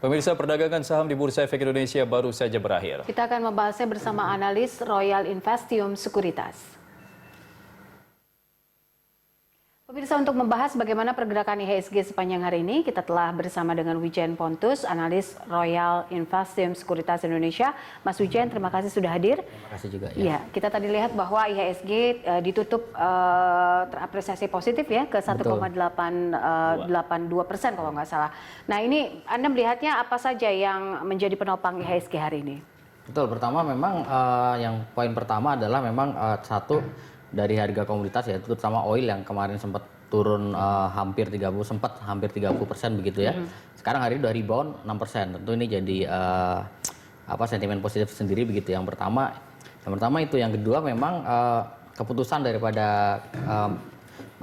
Pemirsa, perdagangan saham di Bursa Efek Indonesia baru saja berakhir. Kita akan membahasnya bersama analis Royal Investium Sekuritas. Pemirsa, untuk membahas bagaimana pergerakan IHSG sepanjang hari ini, kita telah bersama dengan Wijen Pontus, analis Royal Investium Sekuritas Indonesia. Mas Wijen, terima kasih sudah hadir. Terima kasih juga. Ya, kita tadi lihat bahwa IHSG ditutup terapresiasi positif ya ke 1,882% kalau nggak salah. Nah, ini Anda melihatnya apa saja yang menjadi penopang IHSG hari ini? Betul, pertama memang yang poin pertama adalah memang satu dari harga komoditas, yaitu terutama oil yang kemarin sempat turun hampir 30% begitu ya. Sekarang hari ini udah rebound 6%. Tentu ini jadi sentimen positif sendiri begitu. Yang pertama itu, yang kedua memang keputusan daripada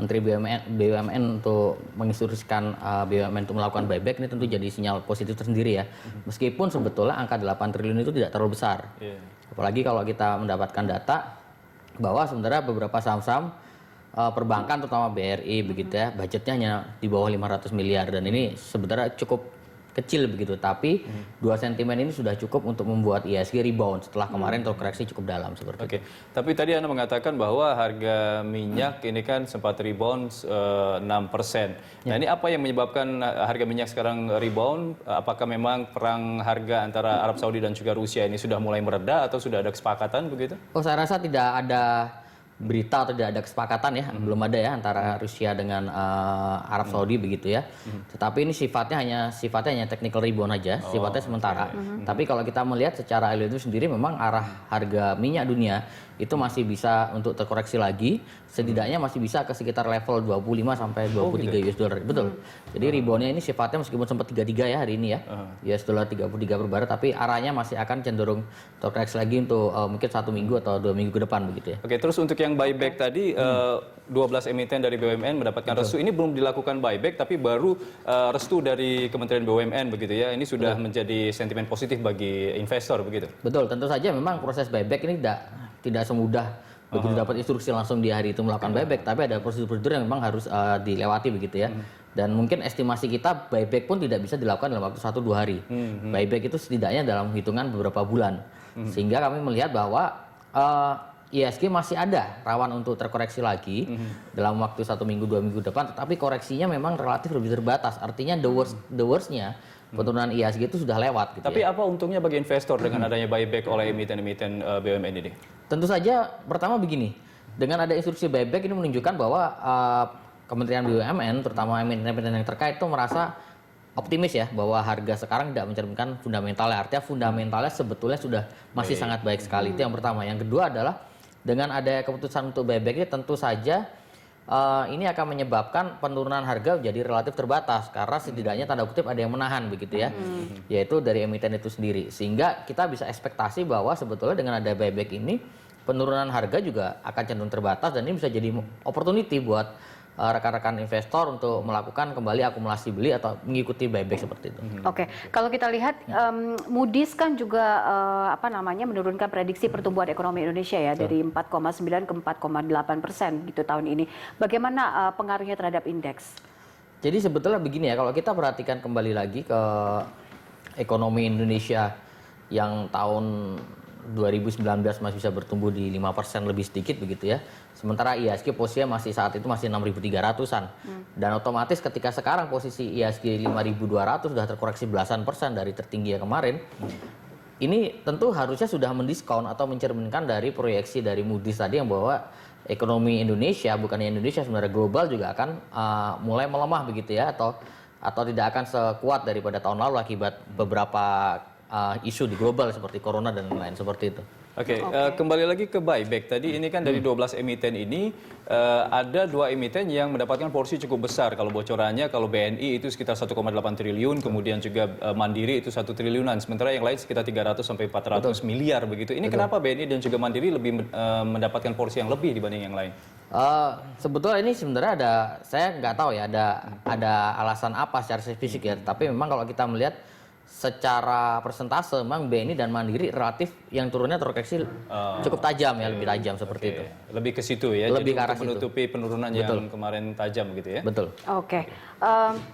Menteri BUMN untuk menginstruksikan BUMN untuk melakukan buyback ini tentu jadi sinyal positif tersendiri ya. Meskipun sebetulnya angka 8 triliun itu tidak terlalu besar. Apalagi kalau kita mendapatkan data bahwa sebenarnya beberapa saham-saham perbankan terutama BRI begitu ya, budgetnya hanya di bawah 500 miliar dan ini sebenarnya cukup kecil begitu, tapi dua sentimen ini sudah cukup untuk membuat IHSG rebound setelah kemarin terkoreksi cukup dalam seperti itu. Tapi tadi Anda mengatakan bahwa harga minyak ini kan sempat rebound 6%. Nah, ini apa yang menyebabkan harga minyak sekarang rebound? Apakah memang perang harga antara Arab Saudi dan juga Rusia ini sudah mulai mereda atau sudah ada kesepakatan begitu? Oh, saya rasa tidak ada berita atau tidak ada kesepakatan ya, belum ada ya antara Rusia dengan Arab Saudi begitu ya. Tetapi ini sifatnya hanya technical rebound aja, sifatnya sementara. Tapi kalau kita melihat secara itu sendiri memang arah harga minyak dunia itu masih bisa untuk terkoreksi lagi, setidaknya masih bisa ke sekitar level 25 sampai 23 US dollar. Betul. Jadi reboundnya ini sifatnya meskipun sempat 33 ya hari ini ya. US dollar 33 per barrel, tapi arahnya masih akan cenderung terkoreksi lagi untuk mungkin 1 minggu atau 2 minggu ke depan begitu ya. Oke, terus untuk yang buyback tadi 12 emiten dari BUMN mendapatkan restu. Ini belum dilakukan buyback tapi baru restu dari Kementerian BUMN begitu ya. Ini sudah menjadi sentimen positif bagi investor begitu. Betul, tentu saja memang proses buyback ini tidak semudah begitu dapat instruksi langsung di hari itu melakukan buyback, tapi ada prosedur-prosedur yang memang harus dilewati begitu ya. Dan mungkin estimasi kita buyback pun tidak bisa dilakukan dalam waktu 1-2 hari. Buyback itu setidaknya dalam hitungan beberapa bulan. Sehingga kami melihat bahwa IHSG masih ada rawan untuk terkoreksi lagi dalam waktu 1 minggu 2 minggu depan, tetapi koreksinya memang relatif lebih terbatas. Artinya the worst-nya penurunan IHSG itu sudah lewat. Gitu Tapi ya. apa untungnya bagi investor dengan adanya buyback oleh emiten-emiten BUMN ini? Tentu saja pertama begini, dengan ada instruksi buyback ini menunjukkan bahwa Kementerian BUMN terutama emiten-emiten yang terkait itu merasa optimis ya bahwa harga sekarang tidak mencerminkan fundamentalnya. Artinya fundamentalnya sebetulnya sudah masih sangat baik sekali. Itu yang pertama. Yang kedua adalah dengan ada keputusan untuk buyback ini tentu saja ini akan menyebabkan penurunan harga menjadi relatif terbatas karena setidaknya tanda kutip ada yang menahan begitu ya, yaitu dari emiten itu sendiri. Sehingga kita bisa ekspektasi bahwa sebetulnya dengan ada buyback ini penurunan harga juga akan cenderung terbatas dan ini bisa jadi opportunity buat rekan-rekan investor untuk melakukan kembali akumulasi beli atau mengikuti buyback seperti itu. Oke, kalau kita lihat Moody's kan juga menurunkan prediksi pertumbuhan ekonomi Indonesia ya dari 4,9 ke 4,8% gitu tahun ini. Bagaimana pengaruhnya terhadap indeks? Jadi sebetulnya begini ya, kalau kita perhatikan kembali lagi ke ekonomi Indonesia yang tahun 2019 masih bisa bertumbuh di 5% lebih sedikit begitu ya. Sementara IHSG posisinya saat itu masih 6.300-an. Dan otomatis ketika sekarang posisi IHSG 5.200 sudah terkoreksi belasan persen dari tertinggi kemarin. Ini tentu harusnya sudah mendiskon atau mencerminkan dari proyeksi dari Moody's tadi yang bahwa ekonomi Indonesia, bukannya Indonesia sebenarnya global juga akan mulai melemah begitu ya atau tidak akan sekuat daripada tahun lalu akibat beberapa isu di global seperti corona dan lain-lain seperti itu. Oke. Kembali lagi ke buyback. Tadi ini kan dari 12 emiten ini ada 2 emiten yang mendapatkan porsi cukup besar. Kalau bocorannya, kalau BNI itu sekitar 1,8 triliun, kemudian juga Mandiri itu 1 triliunan. Sementara yang lain sekitar 300 sampai 400 miliar begitu. Ini kenapa BNI dan juga Mandiri lebih mendapatkan porsi yang lebih dibanding yang lain? Sebetulnya ini sebenarnya saya nggak tahu ya ada alasan apa secara fisik ya. Tapi memang kalau kita melihat secara persentase memang BNI dan Mandiri relatif yang turunnya terkoreksi cukup tajam ya, lebih tajam seperti itu. Lebih ke situ ya, Lebih jadi ke arah untuk menutupi penurunan yang kemarin tajam gitu ya. Betul. Oke,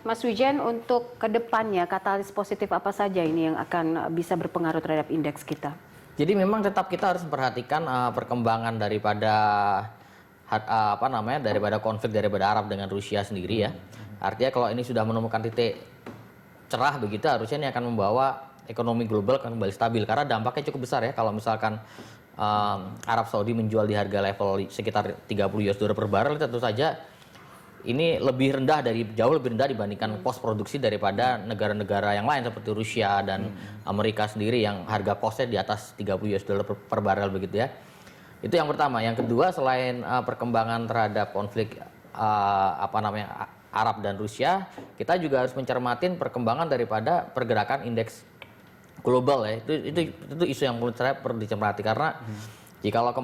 Mas Wijen, untuk kedepannya katalis positif apa saja ini yang akan bisa berpengaruh terhadap indeks kita? Jadi memang tetap kita harus memperhatikan perkembangan daripada daripada konflik daripada Arab dengan Rusia sendiri ya. Artinya kalau ini sudah menemukan titik cerah begitu, harusnya ini akan membawa ekonomi global akan kembali stabil karena dampaknya cukup besar ya kalau misalkan Arab Saudi menjual di harga level sekitar 30 US dollar per barrel, tentu saja ini jauh lebih rendah dibandingkan kos produksi daripada negara-negara yang lain seperti Rusia dan Amerika sendiri yang harga kosnya di atas 30 US dollar per barrel begitu ya. Itu yang pertama. Yang kedua, selain perkembangan terhadap konflik Arab dan Rusia, kita juga harus mencermatin perkembangan daripada pergerakan indeks global ya. Itu isu yang menurut saya perlu dicermati karena jikalau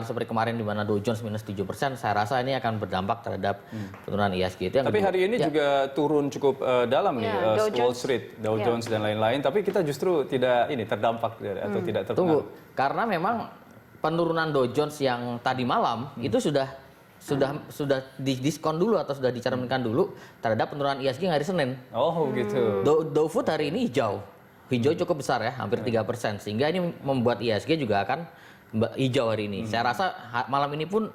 seperti kemarin di mana Dow Jones minus 7%, saya rasa ini akan berdampak terhadap penurunan IHSG. Itu yang Tapi kedua. hari ini juga turun cukup dalam nih Wall Street, Dow Jones dan lain-lain. Tapi kita justru tidak terdampak atau tidak terpengaruh. Karena memang penurunan Dow Jones yang tadi malam itu sudah didiskon dulu atau sudah dicerminkan dulu terhadap penurunan IHSG hari Senin. Oh gitu. Dow Food hari ini hijau cukup besar ya, hampir 3%, sehingga ini membuat IHSG juga akan hijau hari ini. Saya rasa malam ini pun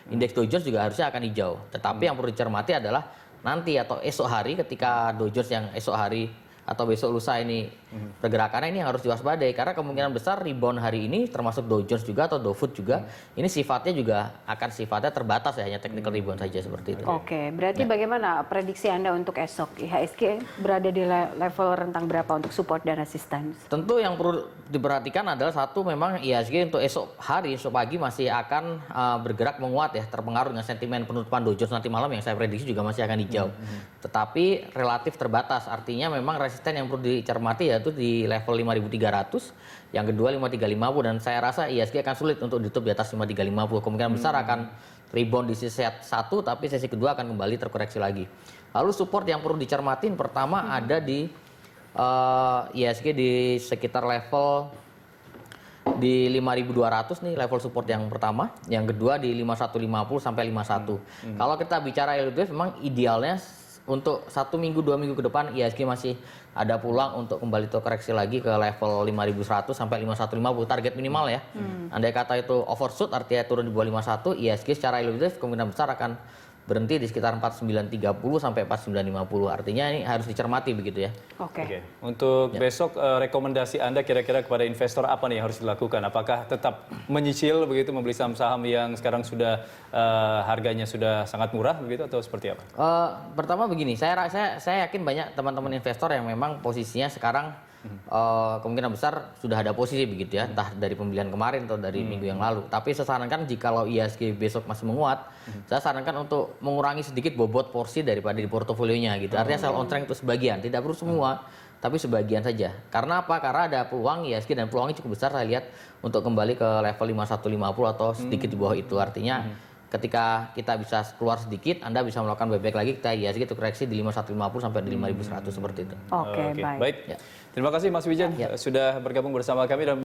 indeks Dow Jones juga harusnya akan hijau. Tetapi yang perlu dicermati adalah nanti atau esok hari ketika Dow Jones yang esok hari atau besok lusa ini pergerakannya ini harus diwaspadai karena kemungkinan besar rebound hari ini termasuk Dow Jones juga atau Dow Food juga ini sifatnya terbatas ya, hanya technical rebound saja seperti itu. Oke, berarti bagaimana prediksi Anda untuk esok? IHSG berada di level rentang berapa untuk support dan resistance? Tentu yang perlu diperhatikan adalah satu, memang IHSG untuk esok pagi masih akan bergerak menguat ya, terpengaruh dengan sentimen penutupan Dow Jones nanti malam yang saya prediksi juga masih akan hijau. Tetapi relatif terbatas, artinya memang resisten yang perlu dicermati yaitu di level 5.300, yang kedua 5.350, dan saya rasa IHSG akan sulit untuk ditutup di atas 5.350. Kemungkinan besar akan rebound di sesi 1, tapi sesi kedua akan kembali terkoreksi lagi. Lalu support yang perlu dicermatin pertama ada di IHSG di sekitar level di 5.200 nih level support yang pertama, yang kedua di 5150 sampai 51. Kalau kita bicara LTF memang idealnya untuk 1 minggu 2 minggu ke depan IHSG masih ada peluang untuk kembali terkoreksi lagi ke level 5.100 sampai 5150, target minimal ya. Andai kata itu overshoot artinya turun di bawah 51, IHSG secara LTF kemungkinan besar akan berhenti di sekitar 4930 sampai 4950. Artinya ini harus dicermati begitu ya. Oke. Untuk besok rekomendasi Anda kira-kira kepada investor apa nih yang harus dilakukan? Apakah tetap menyicil begitu, membeli saham-saham yang sekarang sudah harganya sudah sangat murah begitu atau seperti apa? Pertama begini, saya yakin banyak teman-teman investor yang memang posisinya sekarang kemungkinan besar sudah ada posisi begitu ya, entah dari pembelian kemarin atau dari minggu yang lalu. Tapi saya sarankan jikalau IHSG besok masih menguat, saya sarankan untuk mengurangi sedikit bobot porsi daripada di portofolionya gitu. Artinya sell on trend itu sebagian, tidak perlu semua, tapi sebagian saja. Karena apa? Karena ada peluang IHSG dan peluangnya cukup besar saya lihat untuk kembali ke level 5150 atau sedikit di bawah itu. Artinya ketika kita bisa keluar sedikit, Anda bisa melakukan buyback lagi, kita IHSG itu koreksi di 5150 sampai di 5100 seperti itu. Oke, baik. Baik. Terima kasih Mas Wijen sudah bergabung bersama kami dan